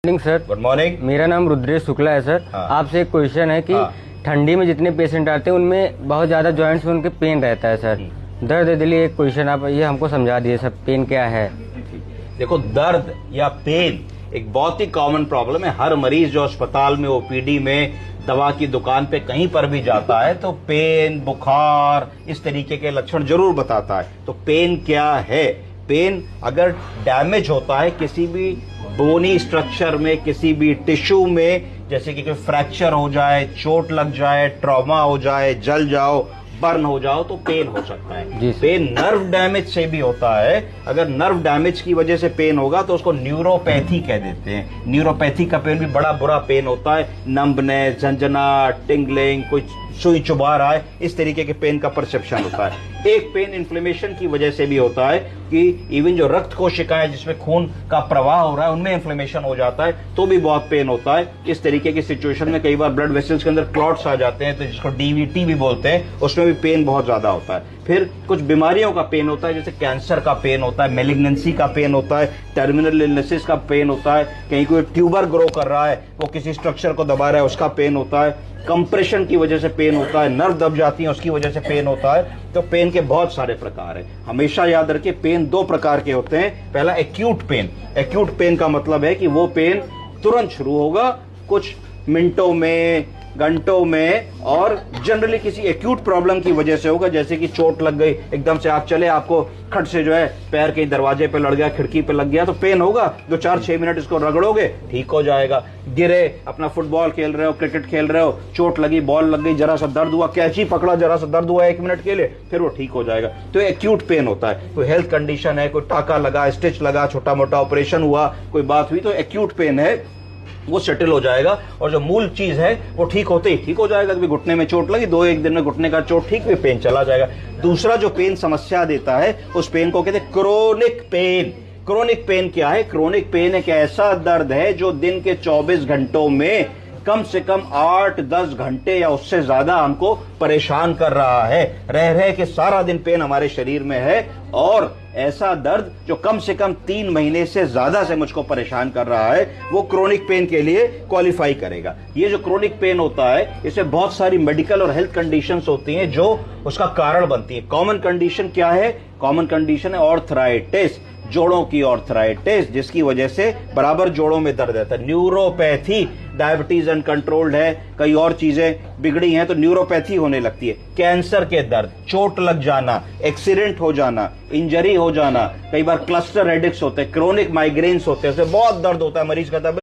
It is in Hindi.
Morning sir. Good morning. मेरा नाम रुद्रेश शुक्ला है सर। हाँ। आपसे एक क्वेश्चन है कि ठंडी में जितने पेशेंट आते हैं उनमें बहुत ज्यादा जॉइंट्स में उनके पेन रहता है सर। दर्द के लिए एक क्वेश्चन आप ये हमको समझा दिए सर, पेन क्या है? देखो, दर्द या पेन एक बहुत ही कॉमन प्रॉब्लम है। हर मरीज जो अस्पताल में, ओपीडी में, दवा की दुकान पे कहीं पर भी जाता है तो पेन, बुखार, इस तरीके के लक्षण जरूर बताता है। तो पेन क्या है? पेन अगर डैमेज होता है किसी भी बोनी स्ट्रक्चर में, किसी भी टिश्यू में, जैसे कि कोई फ्रैक्चर हो जाए, चोट लग जाए, ट्रॉमा हो जाए, जल जाओ, बर्न हो जाओ, तो पेन हो सकता है। पेन नर्व डैमेज से भी होता है। अगर नर्व डैमेज की वजह से पेन होगा तो उसको न्यूरोपैथी कह देते हैं। न्यूरोपैथी का पेन भी बड़ा बुरा पेन होता है। नंबनेस, झंझनाहट, टिंगलिंग, कोई सुई चुभा रहा है, इस तरीके के पेन का परसेप्शन होता है। एक पेन इन्फ्लेमेशन की वजह से भी होता है कि इवन जो रक्त कोशिकाएं जिसमें खून का प्रवाह हो रहा है उनमें इन्फ्लेमेशन हो जाता है तो भी बहुत पेन होता है। इस तरीके की सिचुएशन में कई बार ब्लड वेसल्स के अंदर क्लॉट्स आ जाते हैं, तो जिसको डीवीटी भी बोलते हैं, उसमें भी पेन बहुत ज्यादा होता है। फिर कुछ बीमारियों का पेन होता है, जैसे कैंसर का पेन होता है, मेलिग्नेंसी का पेन होता है, टर्मिनल इलनेसेस का पेन होता है, कहीं कोई ट्यूबर ग्रो कर रहा है, वो किसी स्ट्रक्चर को दबा रहा है, उसका पेन होता है, कंप्रेशन की वजह से पेन होता है, नर्व दब जाती है उसकी वजह से पेन होता है। तो पेन के बहुत सारे प्रकार हैं। हमेशा याद रखिए, पेन दो प्रकार के होते हैं। पहला एक्यूट पेन। एक्यूट पेन का मतलब है कि वो पेन तुरंत शुरू होगा, कुछ मिनटों में, घंटों में, और जनरली किसी एक्यूट प्रॉब्लम की वजह से होगा, जैसे कि चोट लग गई, एकदम से आप चले, आपको खट से जो है पैर कहीं दरवाजे पे लड़ गया, खिड़की पे लग गया, तो पेन होगा। 2-4-6 मिनट इसको रगड़ोगे, ठीक हो जाएगा। गिरे, अपना फुटबॉल खेल रहे हो, क्रिकेट खेल रहे हो, चोट लगी, बॉल लग गई, जरा सा दर्द हुआ, कैची पकड़ा, जरा सा दर्द हुआ 1 मिनट के लिए, फिर वो ठीक हो जाएगा। तो एक्यूट पेन होता है। कोई हेल्थ कंडीशन है, कोई टाका लगा, स्टिच लगा, छोटा मोटा ऑपरेशन हुआ, कोई बात हुई, तो एक्यूट पेन है, वो सेटल हो जाएगा। और जो मूल चीज है वो ठीक होते ही ठीक हो जाएगा। कभी घुटने में चोट लगी, 2-1 दिन में घुटने का चोट ठीक, भी पेन चला जाएगा। दूसरा जो पेन समस्या देता है उस पेन को कहते हैं क्रोनिक पेन। क्रोनिक पेन क्या है? क्रोनिक पेन एक ऐसा दर्द है जो दिन के 24 घंटों में कम से कम 8-10 घंटे या उससे ज्यादा हमको परेशान कर रहा है। रह रहे के सारा दिन पेन हमारे शरीर में है, और ऐसा दर्द जो कम से कम 3 महीने से ज्यादा से मुझको परेशान कर रहा है, वो क्रोनिक पेन के लिए क्वालिफाई करेगा। ये जो क्रोनिक पेन होता है, इसमें बहुत सारी मेडिकल और हेल्थ कंडीशंस होती हैं जो उसका कारण बनती है। कॉमन कंडीशन क्या है? कॉमन कंडीशन है ऑर्थराइटिस, जोड़ों की ऑर्थराइटिस, जिसकी वजह से बराबर जोड़ों में दर्द रहता है। न्यूरोपैथी, डायबिटीज अनकंट्रोल्ड है, कई और चीजें बिगड़ी हैं तो न्यूरोपैथी होने लगती है। कैंसर के दर्द, चोट लग जाना, एक्सीडेंट हो जाना, इंजरी हो जाना, कई बार क्लस्टर हेडेक्स होते हैं, क्रोनिक माइग्रेन्स होते हैं, उससे बहुत दर्द होता है, मरीज का